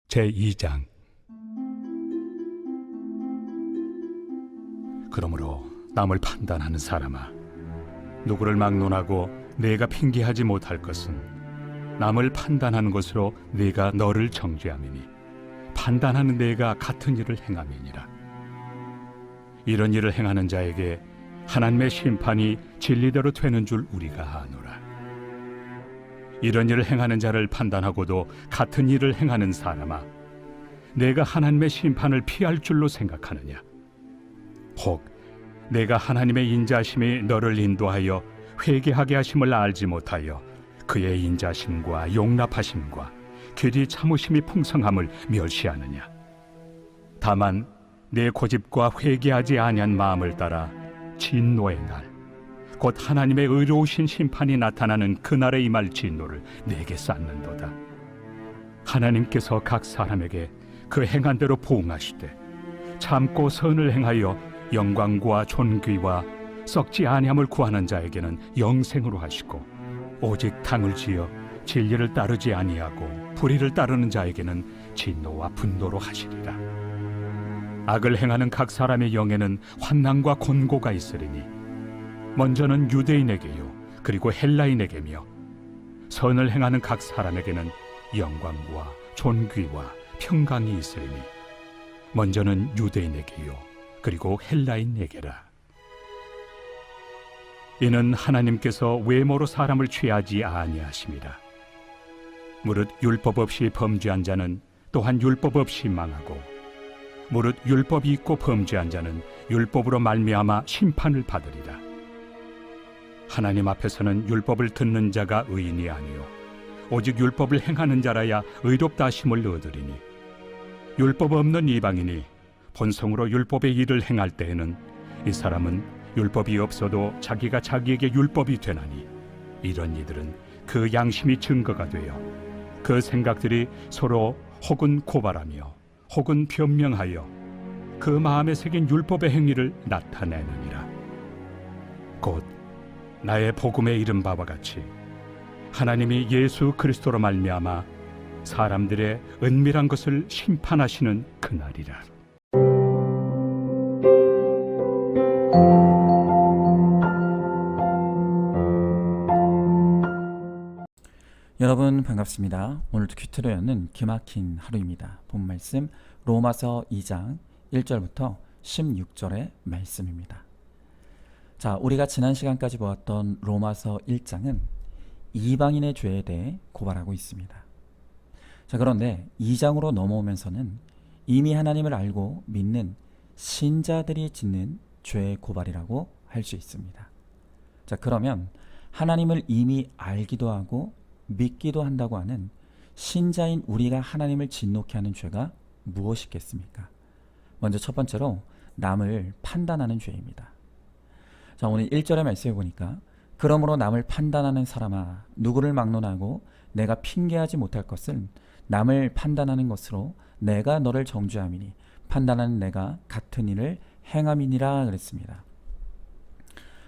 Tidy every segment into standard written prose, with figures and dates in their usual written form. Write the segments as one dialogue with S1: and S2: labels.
S1: 제2장. 그러므로 남을 판단하는 사람아, 누구를 막론하고 네가 핑계하지 못할 것은 남을 판단하는 것으로 네가 너를 정죄함이니 판단하는 네가 같은 일을 행함이니라. 이런 일을 행하는 자에게 하나님의 심판이 진리대로 되는 줄 우리가 아노라. 이런 일을 행하는 자를 판단하고도 같은 일을 행하는 사람아, 내가 하나님의 심판을 피할 줄로 생각하느냐? 혹 내가 하나님의 인자심이 너를 인도하여 회개하게 하심을 알지 못하여 그의 인자심과 용납하심과 길이 참으심이 풍성함을 멸시하느냐? 다만 내 고집과 회개하지 아니한 마음을 따라 진노의 날, 곧 하나님의 의로우신 심판이 나타나는 그날에 임할 진노를 내게 쌓는도다. 하나님께서 각 사람에게 그 행한 대로 보응하시되 참고 선을 행하여 영광과 존귀와 썩지 아니함을 구하는 자에게는 영생으로 하시고, 오직 당을 지어 진리를 따르지 아니하고 불의를 따르는 자에게는 진노와 분노로 하시리라. 악을 행하는 각 사람의 영에는 환난과 곤고가 있으리니 먼저는 유대인에게요 그리고 헬라인에게며, 선을 행하는 각 사람에게는 영광과 존귀와 평강이 있으리니 먼저는 유대인에게요 그리고 헬라인에게라. 이는 하나님께서 외모로 사람을 취하지 아니하심이라. 무릇 율법 없이 범죄한 자는 또한 율법 없이 망하고, 무릇 율법이 있고 범죄한 자는 율법으로 말미암아 심판을 받으리라. 하나님 앞에서는 율법을 듣는 자가 의인이 아니요 오직 율법을 행하는 자라야 의롭다 하심을 얻으리니, 율법 없는 이방인이 본성으로 율법의 일을 행할 때에는 이 사람은 율법이 없어도 자기가 자기에게 율법이 되나니, 이런 이들은 그 양심이 증거가 되어 그 생각들이 서로 혹은 고발하며 혹은 변명하여 그 마음에 새긴 율법의 행위를 나타내느니라. 곧 나의 복음에 이른 바와 같이 하나님이 예수 그리스도로 말미암아 사람들의 은밀한 것을 심판하시는 그날이라.
S2: 여러분 반갑습니다. 오늘도 큐티로 여는 기막힌 하루입니다. 본 말씀 로마서 2장 1절부터 16절의 말씀입니다. 자, 우리가 지난 시간까지 보았던 로마서 1장은 이방인의 죄에 대해 고발하고 있습니다. 자, 그런데 2장으로 넘어오면서는 이미 하나님을 알고 믿는 신자들이 짓는 죄의 고발이라고 할 수 있습니다. 자, 그러면 하나님을 이미 알기도 하고 믿기도 한다고 하는 신자인 우리가 하나님을 진노케 하는 죄가 무엇이겠습니까? 먼저 첫 번째로 남을 판단하는 죄입니다. 자, 오늘 1절의 말씀에 보니까 그러므로 남을 판단하는 사람아, 누구를 막론하고 내가 핑계하지 못할 것은 남을 판단하는 것으로 내가 너를 정죄함이니 판단하는 내가 같은 일을 행함이니라 그랬습니다.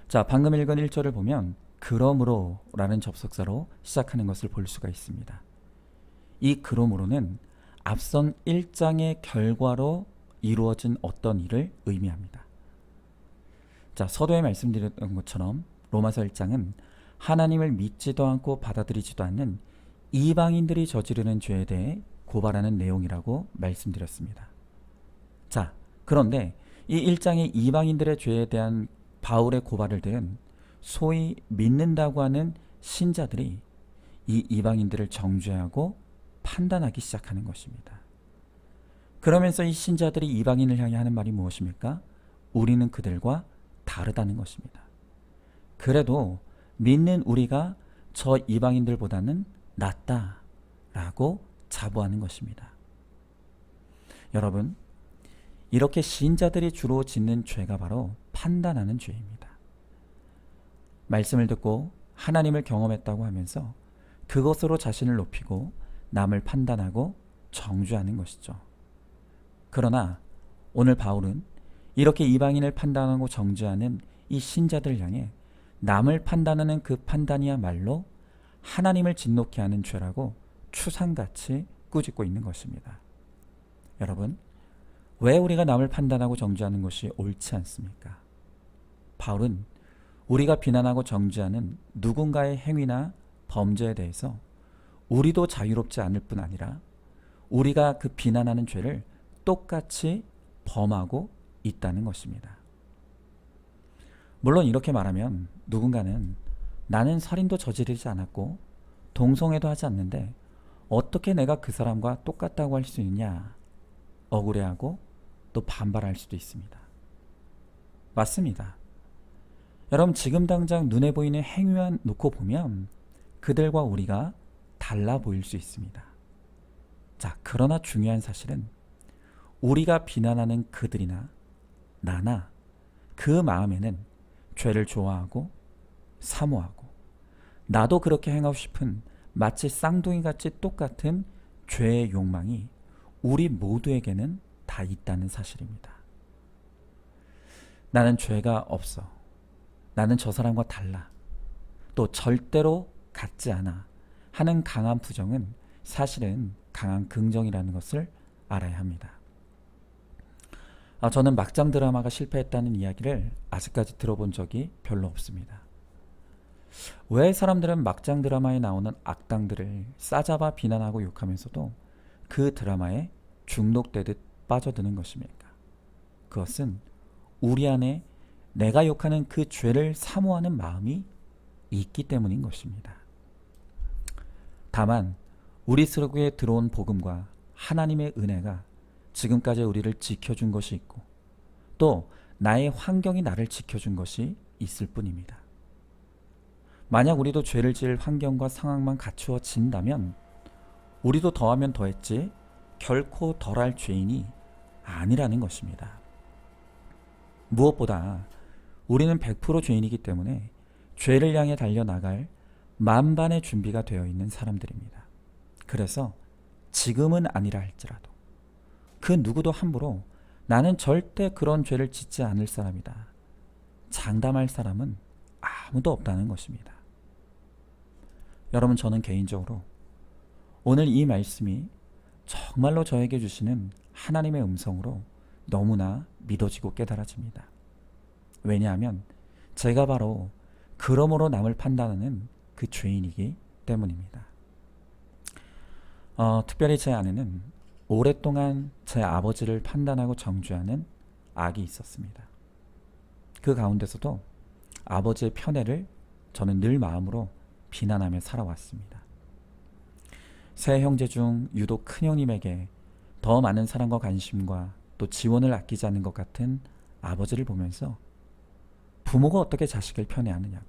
S2: 자, 방금 읽은 1절을 보면 그러므로 라는 접속사로 시작하는 것을 볼 수가 있습니다. 이 그러므로는 앞선 1장의 결과로 이루어진 어떤 일을 의미합니다. 자, 서두에 말씀드렸던 것처럼 로마서 1장은 하나님을 믿지도 않고 받아들이지도 않는 이방인들이 저지르는 죄에 대해 고발하는 내용이라고 말씀드렸습니다. 자, 그런데 이 1장의 이방인들의 죄에 대한 바울의 고발을 들은 소위 믿는다고 하는 신자들이 이 이방인들을 정죄하고 판단하기 시작하는 것입니다. 그러면서 이 신자들이 이방인을 향해 하는 말이 무엇입니까? 우리는 그들과 다르다는 것입니다. 그래도 믿는 우리가 저 이방인들보다는 낫다라고 자부하는 것입니다. 여러분, 이렇게 신자들이 주로 짓는 죄가 바로 판단하는 죄입니다. 말씀을 듣고 하나님을 경험했다고 하면서 그것으로 자신을 높이고 남을 판단하고 정죄하는 것이죠. 그러나 오늘 바울은 이렇게 이방인을 판단하고 정죄하는 이 신자들 향해 남을 판단하는 그 판단이야말로 하나님을 진노케 하는 죄라고 추상같이 꾸짖고 있는 것입니다. 여러분, 왜 우리가 남을 판단하고 정죄하는 것이 옳지 않습니까? 바울은 우리가 비난하고 정죄하는 누군가의 행위나 범죄에 대해서 우리도 자유롭지 않을 뿐 아니라 우리가 그 비난하는 죄를 똑같이 범하고 있다는 것입니다. 물론 이렇게 말하면 누군가는 나는 살인도 저지르지 않았고 동성애도 하지 않는데 어떻게 내가 그 사람과 똑같다고 할 수 있냐 억울해하고 또 반발할 수도 있습니다. 맞습니다. 여러분, 지금 당장 눈에 보이는 행위만 놓고 보면 그들과 우리가 달라 보일 수 있습니다. 자, 그러나 중요한 사실은 우리가 비난하는 그들이나 나나 그 마음에는 죄를 좋아하고 사모하고 나도 그렇게 행하고 싶은 마치 쌍둥이같이 똑같은 죄의 욕망이 우리 모두에게는 다 있다는 사실입니다. 나는 죄가 없어. 나는 저 사람과 달라. 또 절대로 같지 않아 하는 강한 부정은 사실은 강한 긍정이라는 것을 알아야 합니다. 저는 막장 드라마가 실패했다는 이야기를 아직까지 들어본 적이 별로 없습니다. 왜 사람들은 막장 드라마에 나오는 악당들을 싸잡아 비난하고 욕하면서도 그 드라마에 중독되듯 빠져드는 것입니까? 그것은 우리 안에 내가 욕하는 그 죄를 사모하는 마음이 있기 때문인 것입니다. 다만 우리 속에 들어온 복음과 하나님의 은혜가 지금까지 우리를 지켜준 것이 있고 또 나의 환경이 나를 지켜준 것이 있을 뿐입니다. 만약 우리도 죄를 지을 환경과 상황만 갖추어진다면 우리도 더하면 더했지 결코 덜할 죄인이 아니라는 것입니다. 무엇보다 우리는 100% 죄인이기 때문에 죄를 향해 달려나갈 만반의 준비가 되어 있는 사람들입니다. 그래서 지금은 아니라 할지라도 그 누구도 함부로 나는 절대 그런 죄를 짓지 않을 사람이다. 장담할 사람은 아무도 없다는 것입니다. 여러분, 저는 개인적으로 오늘 이 말씀이 정말로 저에게 주시는 하나님의 음성으로 너무나 믿어지고 깨달아집니다. 왜냐하면 제가 바로 그러므로 남을 판단하는 그 죄인이기 때문입니다. 특별히 제 안에는 오랫동안 제 아버지를 판단하고 정죄하는 악이 있었습니다. 그 가운데서도 아버지의 편애를 저는 늘 마음으로 비난하며 살아왔습니다. 세 형제 중 유독 큰 형님에게 더 많은 사랑과 관심과 또 지원을 아끼지 않는 것 같은 아버지를 보면서 부모가 어떻게 자식을 편애하느냐고,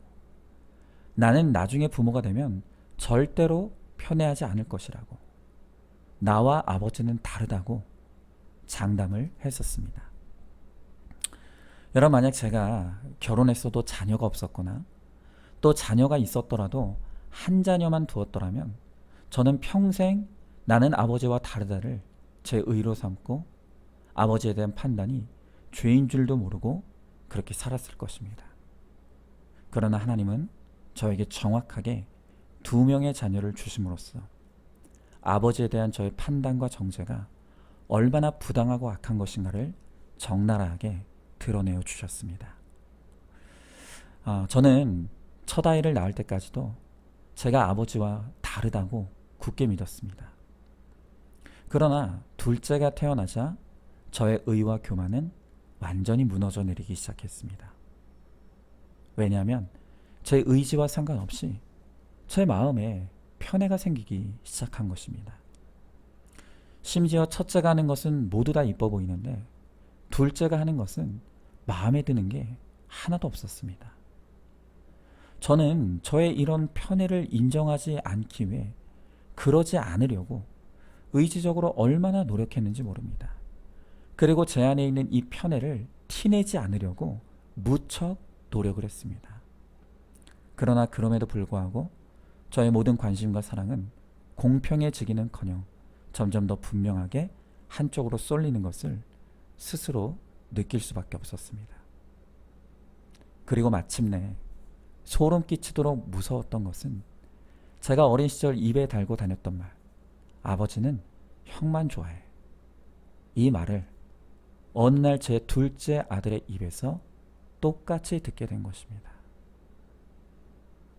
S2: 나는 나중에 부모가 되면 절대로 편애하지 않을 것이라고, 나와 아버지는 다르다고 장담을 했었습니다. 여러분, 만약 제가 결혼했어도 자녀가 없었거나 또 자녀가 있었더라도 한 자녀만 두었더라면 저는 평생 나는 아버지와 다르다를 제 의로 삼고 아버지에 대한 판단이 죄인 줄도 모르고 그렇게 살았을 것입니다. 그러나 하나님은 저에게 정확하게 2명의 자녀를 주심으로써 아버지에 대한 저의 판단과 정죄가 얼마나 부당하고 악한 것인가를 적나라하게 드러내어 주셨습니다. 저는 첫 아이를 낳을 때까지도 제가 아버지와 다르다고 굳게 믿었습니다. 그러나 둘째가 태어나자 저의 의와 교만은 완전히 무너져 내리기 시작했습니다. 왜냐하면 제 의지와 상관없이 제 마음에 편애가 생기기 시작한 것입니다. 심지어 첫째가 하는 것은 모두 다 이뻐 보이는데 둘째가 하는 것은 마음에 드는 게 하나도 없었습니다. 저는 저의 이런 편애를 인정하지 않기 위해 그러지 않으려고 의지적으로 얼마나 노력했는지 모릅니다. 그리고 제 안에 있는 이 편애를 티내지 않으려고 무척 노력을 했습니다. 그러나 그럼에도 불구하고 저의 모든 관심과 사랑은 공평해지기는커녕 점점 더 분명하게 한쪽으로 쏠리는 것을 스스로 느낄 수밖에 없었습니다. 그리고 마침내 소름 끼치도록 무서웠던 것은 제가 어린 시절 입에 달고 다녔던 말, 아버지는 형만 좋아해. 이 말을 어느 날 제 둘째 아들의 입에서 똑같이 듣게 된 것입니다.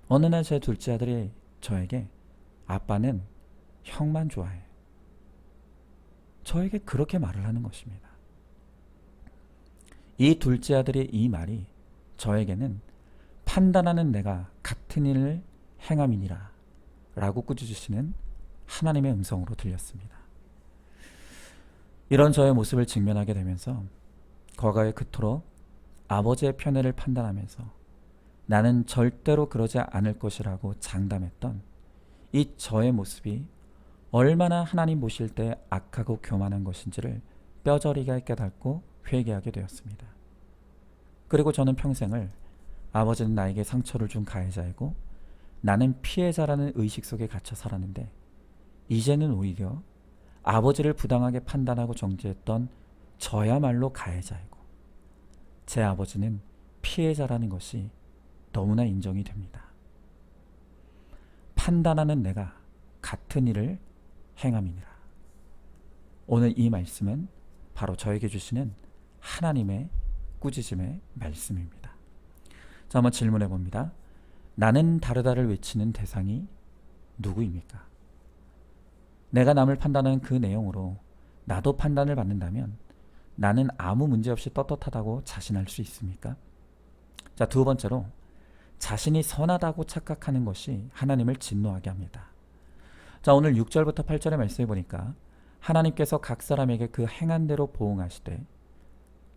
S2: 어느 날 제 둘째 아들이 저에게 아빠는 형만 좋아해. 저에게 그렇게 말을 하는 것입니다. 이 둘째 아들의 이 말이 저에게는 판단하는 내가 같은 일을 행함이니라 라고 꾸짖으시는 하나님의 음성으로 들렸습니다. 이런 저의 모습을 직면하게 되면서 과거에 그토록 아버지의 편애를 판단하면서 나는 절대로 그러지 않을 것이라고 장담했던 이 저의 모습이 얼마나 하나님 보실 때 악하고 교만한 것인지를 뼈저리게 깨닫고 회개하게 되었습니다. 그리고 저는 평생을 아버지는 나에게 상처를 준 가해자이고 나는 피해자라는 의식 속에 갇혀 살았는데 이제는 오히려 아버지를 부당하게 판단하고 정죄했던 저야말로 가해자이고 제 아버지는 피해자라는 것이 너무나 인정이 됩니다. 판단하는 내가 같은 일을 행함이니라. 오늘 이 말씀은 바로 저에게 주시는 하나님의 꾸짖음의 말씀입니다. 자, 한번 질문해 봅니다. 나는 다르다를 외치는 대상이 누구입니까? 내가 남을 판단하는 그 내용으로 나도 판단을 받는다면 나는 아무 문제 없이 떳떳하다고 자신할 수 있습니까? 자, 두 번째로 자신이 선하다고 착각하는 것이 하나님을 진노하게 합니다. 자, 오늘 6절부터 8절의 말씀을 보니까 하나님께서 각 사람에게 그 행한 대로 보응하시되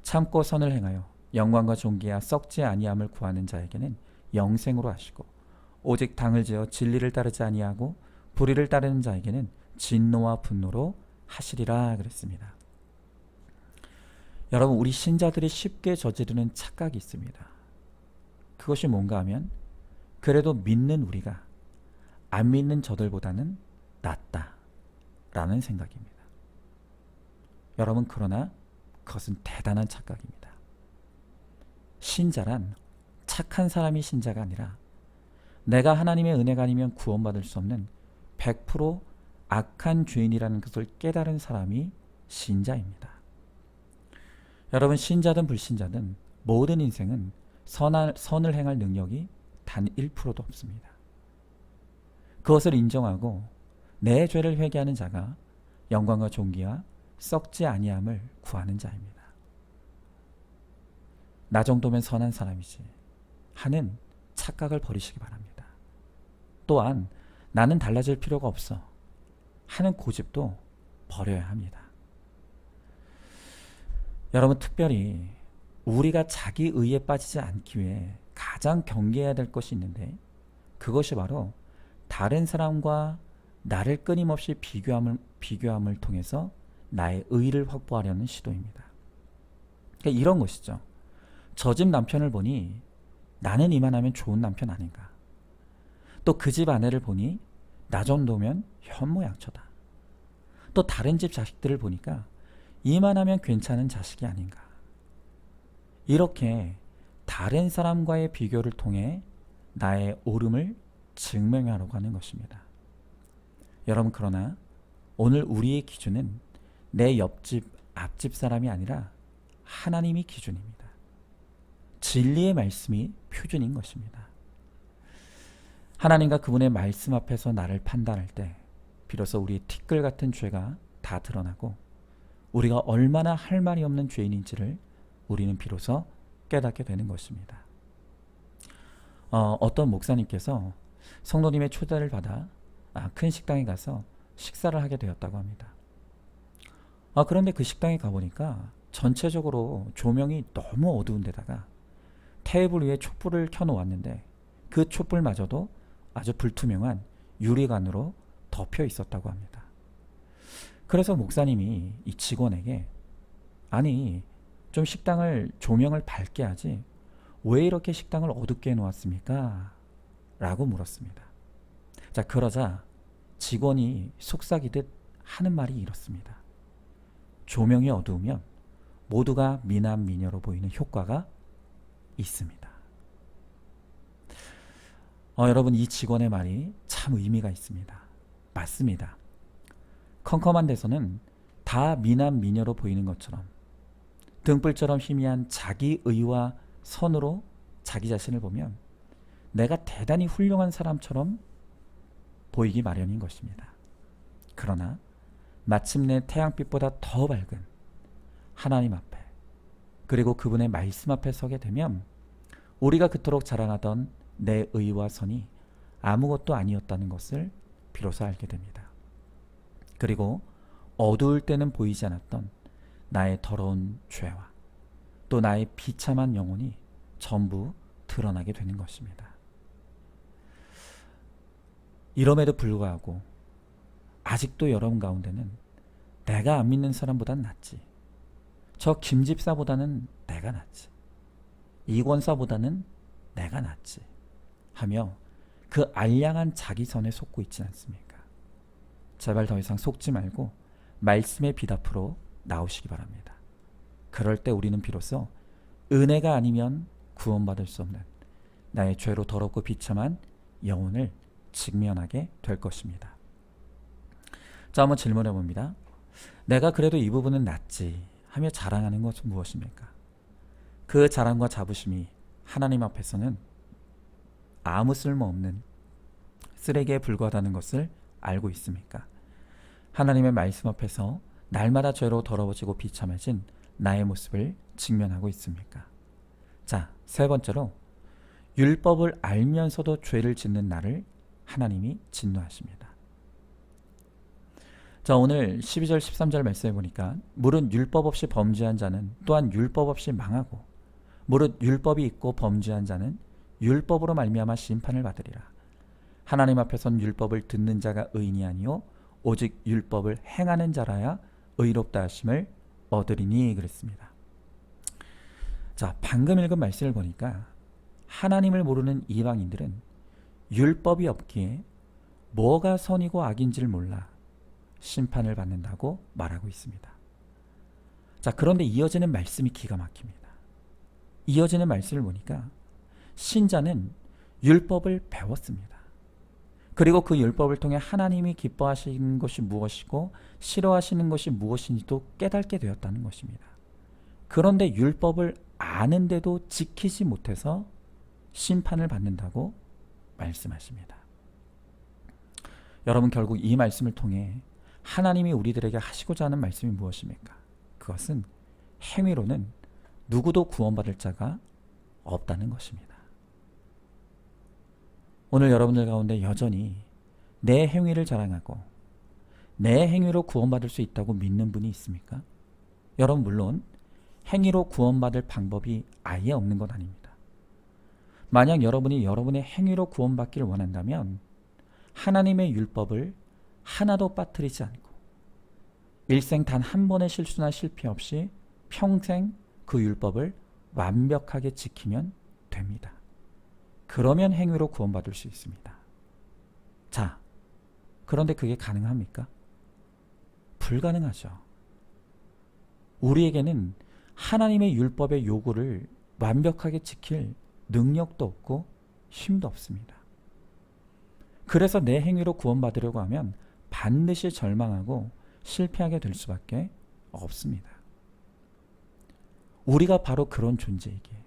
S2: 참고 선을 행하여 영광과 존귀와 썩지 아니함을 구하는 자에게는 영생으로 하시고 오직 당을 지어 진리를 따르지 아니하고 불의를 따르는 자에게는 진노와 분노로 하시리라 그랬습니다. 여러분, 우리 신자들이 쉽게 저지르는 착각이 있습니다. 그것이 뭔가 하면 그래도 믿는 우리가 안 믿는 저들보다는 낫다라는 생각입니다. 여러분, 그러나 그것은 대단한 착각입니다. 신자란 착한 사람이 신자가 아니라 내가 하나님의 은혜가 아니면 구원받을 수 없는 100% 악한 죄인이라는 것을 깨달은 사람이 신자입니다. 여러분, 신자든 불신자든 모든 인생은 선을 행할 능력이 단 1%도 없습니다. 그것을 인정하고 내 죄를 회개하는 자가 영광과 존귀와 썩지 아니함을 구하는 자입니다. 나 정도면 선한 사람이지 하는 착각을 버리시기 바랍니다. 또한 나는 달라질 필요가 없어 하는 고집도 버려야 합니다. 여러분, 특별히 우리가 자기 의에 빠지지 않기 위해 가장 경계해야 될 것이 있는데 그것이 바로 다른 사람과 나를 끊임없이 비교함을 통해서 나의 의를 확보하려는 시도입니다. 그러니까 이런 것이죠. 저 집 남편을 보니 나는 이만하면 좋은 남편 아닌가. 또 그 집 아내를 보니 나 정도면 현모양처다. 또 다른 집 자식들을 보니까 이만하면 괜찮은 자식이 아닌가. 이렇게 다른 사람과의 비교를 통해 나의 옳음을 증명하려고 하는 것입니다. 여러분, 그러나 오늘 우리의 기준은 내 옆집, 앞집 사람이 아니라 하나님이 기준입니다. 진리의 말씀이 표준인 것입니다. 하나님과 그분의 말씀 앞에서 나를 판단할 때 비로소 우리의 티끌 같은 죄가 다 드러나고 우리가 얼마나 할 말이 없는 죄인인지를 우리는 비로소 깨닫게 되는 것입니다. 어떤 목사님께서 성도님의 초대를 받아 큰 식당에 가서 식사를 하게 되었다고 합니다. 그런데 그 식당에 가보니까 전체적으로 조명이 너무 어두운 데다가 테이블 위에 촛불을 켜놓았는데 그 촛불마저도 아주 불투명한 유리관으로 덮여 있었다고 합니다. 그래서 목사님이 이 직원에게 아니 좀 식당을 조명을 밝게 하지 왜 이렇게 식당을 어둡게 해놓았습니까? 라고 물었습니다. 자, 그러자 직원이 속삭이듯 하는 말이 이렇습니다. 조명이 어두우면 모두가 미남 미녀로 보이는 효과가 있습니다. 여러분, 이 직원의 말이 참 의미가 있습니다. 맞습니다. 컴컴한 데서는 다 미남 미녀로 보이는 것처럼 등불처럼 희미한 자기 의와 선으로 자기 자신을 보면 내가 대단히 훌륭한 사람처럼 보이기 마련인 것입니다. 그러나 마침내 태양빛보다 더 밝은 하나님 앞에 그리고 그분의 말씀 앞에 서게 되면 우리가 그토록 자랑하던 내 의와 선이 아무것도 아니었다는 것을 비로소 알게 됩니다. 그리고 어두울 때는 보이지 않았던 나의 더러운 죄와 또 나의 비참한 영혼이 전부 드러나게 되는 것입니다. 이럼에도 불구하고 아직도 여러분 가운데는 내가 안 믿는 사람보단 낫지, 저 김집사보다는 내가 낫지, 이 권사보다는 내가 낫지 하며 그 알량한 자기선에 속고 있지 않습니까? 제발 더 이상 속지 말고 말씀의 빛 앞으로 나오시기 바랍니다. 그럴 때 우리는 비로소 은혜가 아니면 구원받을 수 없는 나의 죄로 더럽고 비참한 영혼을 직면하게 될 것입니다. 자, 한번 질문해 봅니다. 내가 그래도 이 부분은 낫지 하며 자랑하는 것은 무엇입니까? 그 자랑과 자부심이 하나님 앞에서는 아무 쓸모없는 쓰레기에 불과하다는 것을 알고 있습니까? 하나님의 말씀 앞에서 날마다 죄로 더러워지고 비참해진 나의 모습을 직면하고 있습니까? 자, 세 번째로 율법을 알면서도 죄를 짓는 나를 하나님이 진노하십니다. 자, 오늘 12절 13절 말씀해 보니까 무릇 율법 없이 범죄한 자는 또한 율법 없이 망하고 무릇 율법이 있고 범죄한 자는 율법으로 말미암아 심판을 받으리라. 하나님 앞에선 율법을 듣는 자가 의인이 아니요 오직 율법을 행하는 자라야 의롭다 하심을 얻으리니 그랬습니다. 자, 방금 읽은 말씀을 보니까 하나님을 모르는 이방인들은 율법이 없기에 뭐가 선이고 악인지를 몰라 심판을 받는다고 말하고 있습니다. 자, 그런데 이어지는 말씀이 기가 막힙니다. 이어지는 말씀을 보니까 신자는 율법을 배웠습니다. 그리고 그 율법을 통해 하나님이 기뻐하시는 것이 무엇이고 싫어하시는 것이 무엇인지도 깨닫게 되었다는 것입니다. 그런데 율법을 아는데도 지키지 못해서 심판을 받는다고 말씀하십니다. 여러분, 결국 이 말씀을 통해 하나님이 우리들에게 하시고자 하는 말씀이 무엇입니까? 그것은 행위로는 누구도 구원받을 자가 없다는 것입니다. 오늘 여러분들 가운데 여전히 내 행위를 자랑하고 내 행위로 구원받을 수 있다고 믿는 분이 있습니까? 여러분, 물론 행위로 구원받을 방법이 아예 없는 건 아닙니다. 만약 여러분이 여러분의 행위로 구원받기를 원한다면 하나님의 율법을 하나도 빠뜨리지 않고 일생 단 한 번의 실수나 실패 없이 평생 그 율법을 완벽하게 지키면 됩니다. 그러면 행위로 구원받을 수 있습니다. 자, 그런데 그게 가능합니까? 불가능하죠. 우리에게는 하나님의 율법의 요구를 완벽하게 지킬 능력도 없고 힘도 없습니다. 그래서 내 행위로 구원받으려고 하면 반드시 절망하고 실패하게 될 수밖에 없습니다. 우리가 바로 그런 존재이기에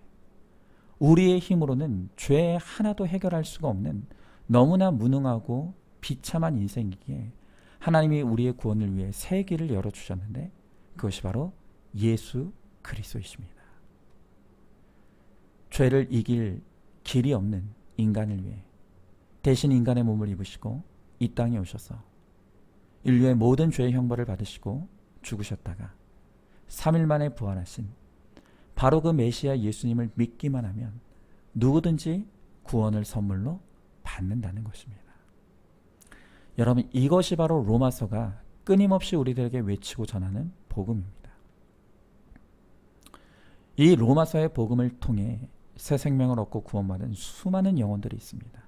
S2: 우리의 힘으로는 죄 하나도 해결할 수가 없는 너무나 무능하고 비참한 인생이기에 하나님이 우리의 구원을 위해 새 길을 열어주셨는데 그것이 바로 예수 그리스도이십니다. 죄를 이길 길이 없는 인간을 위해 대신 인간의 몸을 입으시고 이 땅에 오셔서 인류의 모든 죄의 형벌을 받으시고 죽으셨다가 3일 만에 부활하신 바로 그 메시아 예수님을 믿기만 하면 누구든지 구원을 선물로 받는다는 것입니다. 여러분, 이것이 바로 로마서가 끊임없이 우리들에게 외치고 전하는 복음입니다. 이 로마서의 복음을 통해 새 생명을 얻고 구원받은 수많은 영혼들이 있습니다.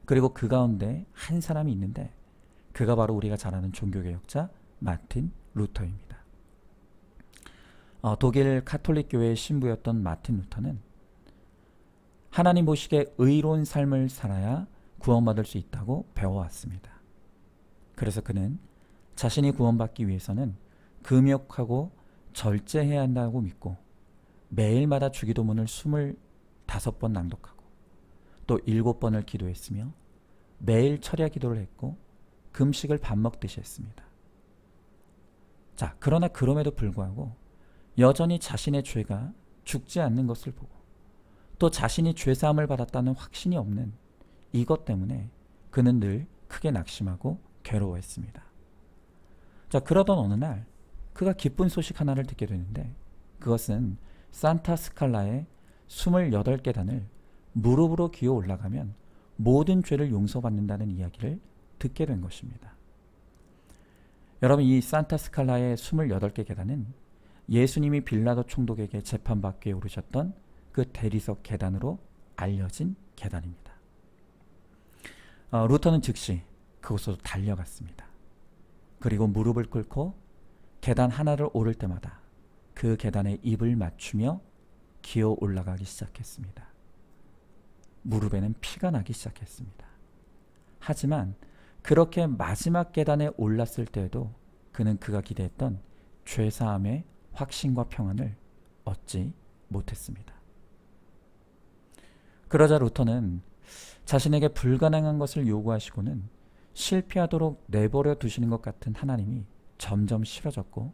S2: 그리고 그 가운데 한 사람이 있는데 그가 바로 우리가 잘 아는 종교개혁자 마틴 루터입니다. 독일 가톨릭 교회의 신부였던 마틴 루터는 하나님 보시기에 의로운 삶을 살아야 구원받을 수 있다고 배워왔습니다. 그래서 그는 자신이 구원받기 위해서는 금욕하고 절제해야 한다고 믿고 매일마다 주기도문을 25번 낭독하고 또 7번을 기도했으며 매일 철야 기도를 했고 금식을 밥 먹듯이 했습니다. 자, 그러나 그럼에도 불구하고 여전히 자신의 죄가 죽지 않는 것을 보고 또 자신이 죄사함을 받았다는 확신이 없는 이것 때문에 그는 늘 크게 낙심하고 괴로워했습니다. 자, 그러던 어느 날 그가 기쁜 소식 하나를 듣게 되는데 그것은 산타 스칼라의 28계단을 무릎으로 기어 올라가면 모든 죄를 용서받는다는 이야기를 듣게 된 것입니다. 여러분, 이 산타 스칼라의 28개 계단은 예수님이 빌라도 총독에게 재판받기 위해 오르셨던 그 대리석 계단으로 알려진 계단입니다. 루터는 즉시 그곳으로 달려갔습니다. 그리고 무릎을 꿇고 계단 하나를 오를 때마다 그 계단에 입을 맞추며 기어 올라가기 시작했습니다. 무릎에는 피가 나기 시작했습니다. 하지만 그렇게 마지막 계단에 올랐을 때에도 그는 그가 기대했던 죄사함의 확신과 평안을 얻지 못했습니다. 그러자 루터는 자신에게 불가능한 것을 요구하시고는 실패하도록 내버려 두시는 것 같은 하나님이 점점 싫어졌고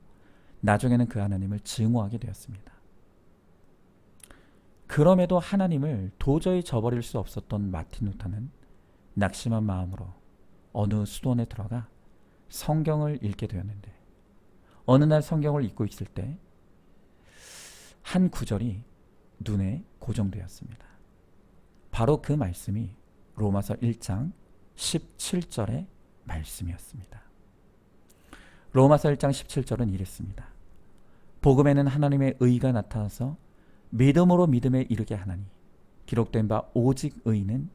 S2: 나중에는 그 하나님을 증오하게 되었습니다. 그럼에도 하나님을 도저히 저버릴 수 없었던 마틴 루터는 낙심한 마음으로 어느 수도원에 들어가 성경을 읽게 되었는데 어느 날 성경을 읽고 있을 때 한 구절이 눈에 고정되었습니다. 바로 그 말씀이 로마서 1장 17절의 말씀이었습니다. 로마서 1장 17절은 이랬습니다. 복음에는 하나님의 의가 나타나서 믿음으로 믿음에 이르게 하나니 기록된 바 오직 의는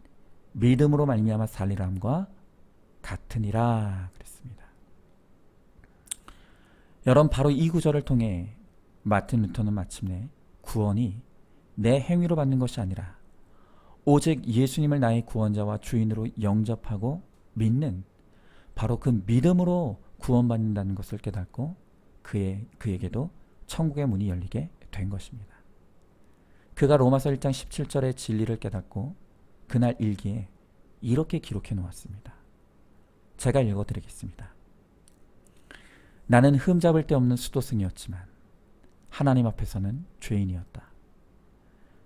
S2: 믿음으로 말미암아 살리라 함과 같으니라 그랬습니다. 여러분, 바로 이 구절을 통해 마틴 루터는 마침내 구원이 내 행위로 받는 것이 아니라 오직 예수님을 나의 구원자와 주인으로 영접하고 믿는 바로 그 믿음으로 구원받는다는 것을 깨닫고 그에게도 천국의 문이 열리게 된 것입니다. 그가 로마서 1장 17절의 진리를 깨닫고 그날 일기에 이렇게 기록해 놓았습니다. 제가 읽어드리겠습니다. 나는 흠잡을 데 없는 수도승이었지만 하나님 앞에서는 죄인이었다.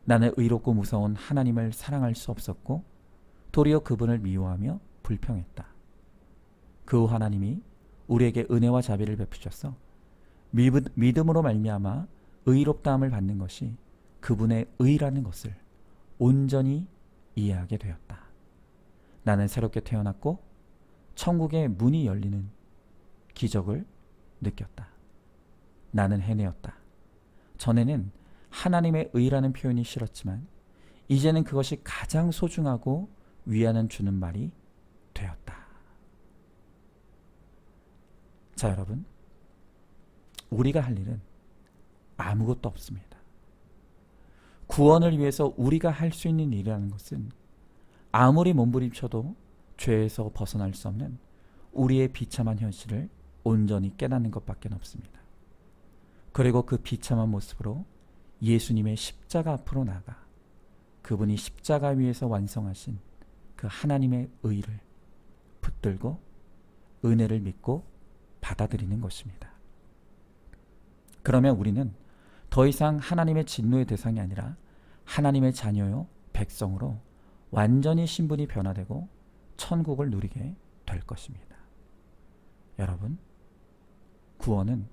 S2: 나는 의롭고 무서운 하나님을 사랑할 수 없었고 도리어 그분을 미워하며 불평했다. 그 후 하나님이 우리에게 은혜와 자비를 베푸셔서 믿음으로 말미암아 의롭다함을 받는 것이 그분의 의라는 것을 온전히 이해하게 되었다. 나는 새롭게 태어났고 천국의 문이 열리는 기적을 느꼈다. 나는 해내었다. 전에는 하나님의 의라는 표현이 싫었지만 이제는 그것이 가장 소중하고 위안을 주는 말이 되었다. 자, 여러분, 우리가 할 일은 아무것도 없습니다. 구원을 위해서 우리가 할 수 있는 일이라는 것은 아무리 몸부림쳐도 죄에서 벗어날 수 없는 우리의 비참한 현실을 온전히 깨닫는 것밖에 없습니다. 그리고 그 비참한 모습으로 예수님의 십자가 앞으로 나가 그분이 십자가 위에서 완성하신 그 하나님의 의를 붙들고 은혜를 믿고 받아들이는 것입니다. 그러면 우리는 더 이상 하나님의 진노의 대상이 아니라 하나님의 자녀요 백성으로 완전히 신분이 변화되고 천국을 누리게 될 것입니다. 여러분, 구원은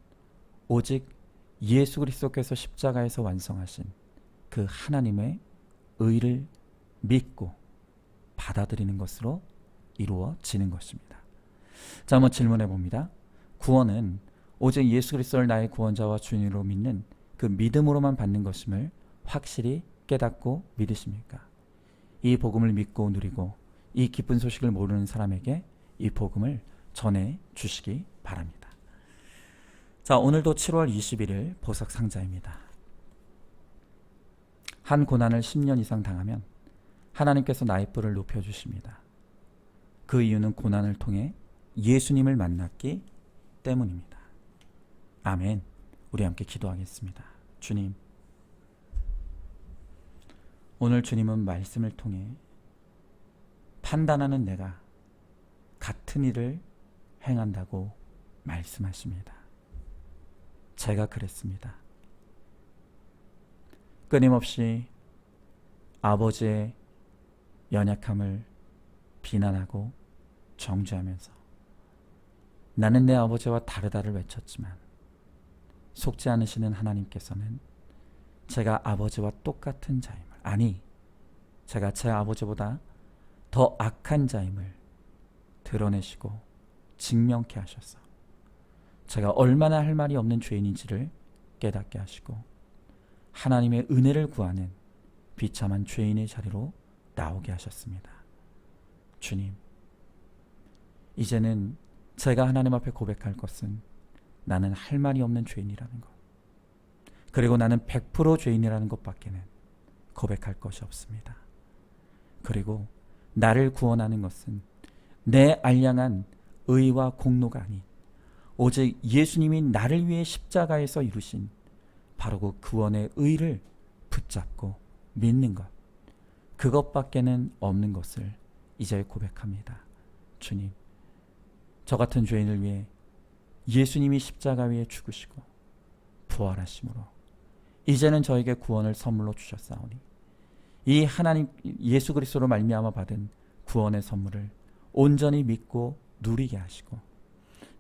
S2: 오직 예수 그리스도께서 십자가에서 완성하신 그 하나님의 의를 믿고 받아들이는 것으로 이루어지는 것입니다. 자, 한번 질문해 봅니다. 구원은 오직 예수 그리스도를 나의 구원자와 주인으로 믿는 그 믿음으로만 받는 것임을 확실히 깨닫고 믿으십니까? 이 복음을 믿고 누리고 이 기쁜 소식을 모르는 사람에게 이 복음을 전해 주시기 바랍니다. 자, 오늘도 7월 21일 보석 상자입니다. 한 고난을 10년 이상 당하면 하나님께서 나의 뿔을 높여주십니다. 그 이유는 고난을 통해 예수님을 만났기 때문입니다. 아멘. 우리 함께 기도하겠습니다. 주님, 오늘 주님은 말씀을 통해 판단하는 내가 같은 일을 행한다고 말씀하십니다. 제가 그랬습니다. 끊임없이 아버지의 연약함을 비난하고 정죄하면서 나는 내 아버지와 다르다를 외쳤지만 속지 않으시는 하나님께서는 제가 아버지와 똑같은 자임을, 아니 제가 제 아버지보다 더 악한 자임을 드러내시고 증명케 하셔서 제가 얼마나 할 말이 없는 죄인인지를 깨닫게 하시고 하나님의 은혜를 구하는 비참한 죄인의 자리로 나오게 하셨습니다. 주님, 이제는 제가 하나님 앞에 고백할 것은 나는 할 말이 없는 죄인이라는 것, 그리고 나는 100% 죄인이라는 것밖에는 고백할 것이 없습니다. 그리고 나를 구원하는 것은 내 알량한 의와 공로가 아닌 오직 예수님이 나를 위해 십자가에서 이루신 바로 그 구원의 의를 붙잡고 믿는 것, 그것밖에는 없는 것을 이제 고백합니다. 주님, 저 같은 죄인을 위해 예수님이 십자가 위에 죽으시고 부활하심으로 이제는 저에게 구원을 선물로 주셨사오니 이 하나님 예수 그리스도로 말미암아 받은 구원의 선물을 온전히 믿고 누리게 하시고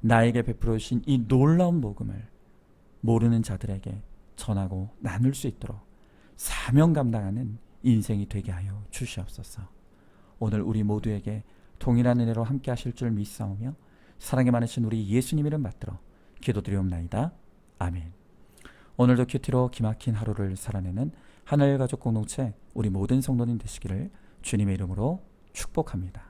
S2: 나에게 베풀어 주신 이 놀라운 복음을 모르는 자들에게 전하고 나눌 수 있도록 사명 감당하는 인생이 되게 하여 주시옵소서. 오늘 우리 모두에게 동일한 은혜로 함께 하실 줄 믿사오며 사랑이 많으신 우리 예수님 이름 받들어 기도드리옵나이다. 아멘. 오늘도 큐티로 기막힌 하루를 살아내는 하늘가족 공동체 우리 모든 성도님 되시기를 주님의 이름으로 축복합니다.